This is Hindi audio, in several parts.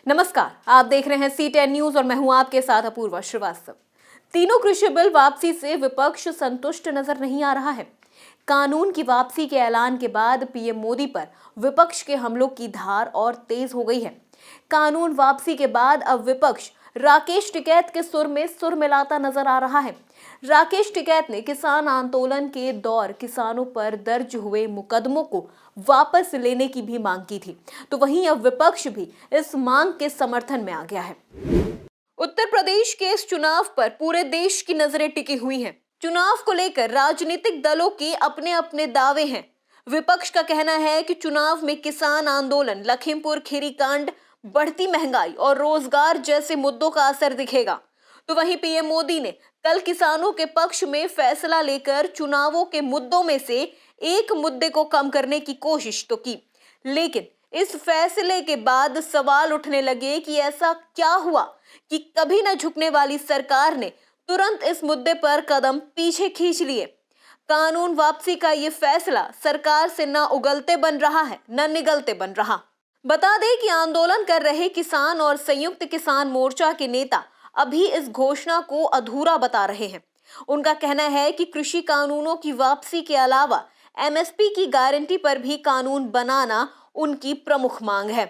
नमस्कार, आप देख रहे हैं C10 न्यूज और मैं हूं आपके साथ अपूर्वा श्रीवास्तव। तीनों कृषि बिल वापसी से विपक्ष संतुष्ट नजर नहीं आ रहा है। कानून की वापसी के ऐलान के बाद पीएम मोदी पर विपक्ष के हमलों की धार और तेज हो गई है। कानून वापसी के बाद अब विपक्ष राकेश टिकैत के सुर में सुर मिलाता नजर आ रहा है। राकेश टिकैत ने किसान आंदोलन के दौर किसानों पर दर्ज हुए मुकदमों को वापस लेने की भी मांग की थी, तो वहीं अब विपक्ष भी इस मांग के समर्थन में आ गया है। उत्तर प्रदेश के इस चुनाव पर पूरे देश की नजरें टिकी हुई हैं। चुनाव को लेकर राजनीतिक दलों के अपने अपने दावे हैं। विपक्ष का कहना है कि चुनाव में किसान आंदोलन, लखीमपुर खीरी कांड, बढ़ती महंगाई और रोजगार जैसे मुद्दों का असर दिखेगा। तो वहीं पीएम मोदी ने कल किसानों के पक्ष में फैसला लेकर चुनावों के मुद्दों में से एक मुद्दे को कम करने की कोशिश तो की, लेकिन इस फैसले के बाद सवाल उठने लगे कि ऐसा क्या हुआ कि कभी न झुकने वाली सरकार ने तुरंत इस मुद्दे पर कदम पीछे खींच लिए। कानून वापसी का ये फैसला सरकार से न उगलते बन रहा है न निगलते बन रहा। बता दें कि आंदोलन कर रहे किसान और संयुक्त किसान मोर्चा के नेता अभी इस घोषणा को अधूरा बता रहे हैं। उनका कहना है कि कृषि कानूनों की वापसी के अलावा एमएसपी की गारंटी पर भी कानून बनाना उनकी प्रमुख मांग है।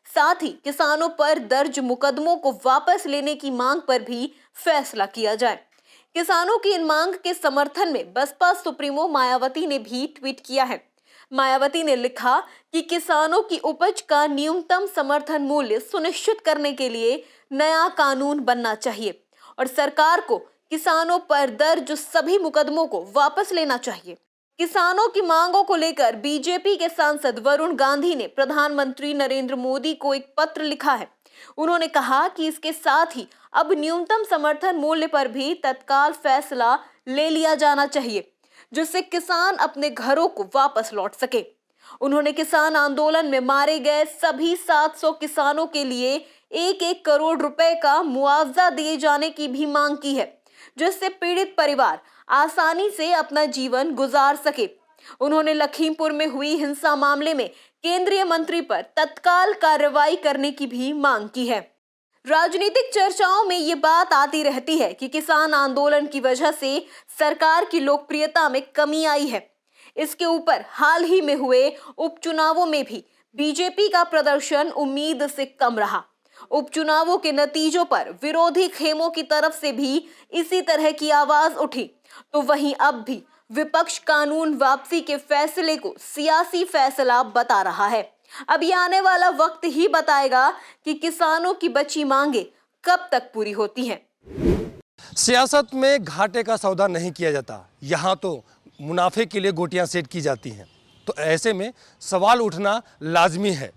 साथ ही किसानों पर दर्ज मुकदमों को वापस लेने की मांग पर भी फैसला किया जाए। किसानों की इन मांग के समर्थन में बसपा सुप्रीमो मायावती ने भी ट्वीट किया है। मायावती ने लिखा कि किसानों की उपज का न्यूनतम समर्थन मूल्य सुनिश्चित करने के लिए नया कानून बनना चाहिए और सरकार को किसानों पर दर्ज सभी मुकदमों को वापस लेना चाहिए। किसानों की मांगों को लेकर बीजेपी के सांसद वरुण गांधी ने प्रधानमंत्री नरेंद्र मोदी को एक पत्र लिखा है। उन्होंने कहा कि इसके साथ ही अब न्यूनतम समर्थन मूल्य पर भी तत्काल फैसला ले लिया जाना चाहिए, जिससे किसान अपने घरों को वापस लौट सके। उन्होंने किसान आंदोलन में मारे गए सभी 700 किसानों के लिए 1-1 करोड़ रुपए का मुआवजा दिए जाने की भी मांग की है, जिससे पीड़ित परिवार आसानी से अपना जीवन गुजार सके। उन्होंने लखीमपुर में हुई हिंसा मामले में केंद्रीय मंत्री पर तत्काल कार्रवाई करने की भी मांग की है। राजनीतिक चर्चाओं में ये बात आती रहती है कि किसान आंदोलन की वजह से सरकार की लोकप्रियता में कमी आई है। इसके ऊपर हाल ही में हुए उपचुनावों में भी बीजेपी का प्रदर्शन उम्मीद से कम रहा। उपचुनावों के नतीजों पर विरोधी खेमों की तरफ से भी इसी तरह की आवाज उठी। तो वहीं अब भी विपक्ष कानून वापसी के फैसले को सियासी फैसला बता रहा है। अब ये आने वाला वक्त ही बताएगा कि किसानों की बची मांगे कब तक पूरी होती हैं। सियासत में घाटे का सौदा नहीं किया जाता, यहाँ तो मुनाफे के लिए गोटियां सेट की जाती हैं। तो ऐसे में सवाल उठना लाजमी है।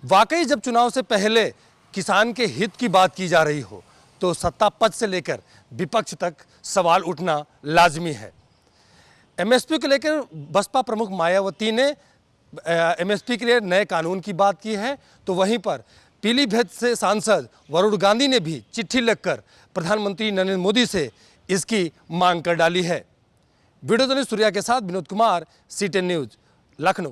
वाकई जब चुनाव से पहले किसान के हित की बात की जा रही हो तो सत्ता पक्ष से लेकर विपक्ष तक सवाल उठना लाजमी है। एमएसपी को लेकर बसपा प्रमुख मायावती ने एमएसपी के लिए नए कानून की बात की है, तो वहीं पर पीलीभीत से सांसद वरुण गांधी ने भी चिट्ठी लिखकर प्रधानमंत्री नरेंद्र मोदी से इसकी मांग कर डाली है। वीडियो जर्नलिस्ट सूर्या के साथ विनोद कुमार, C10 न्यूज, लखनऊ।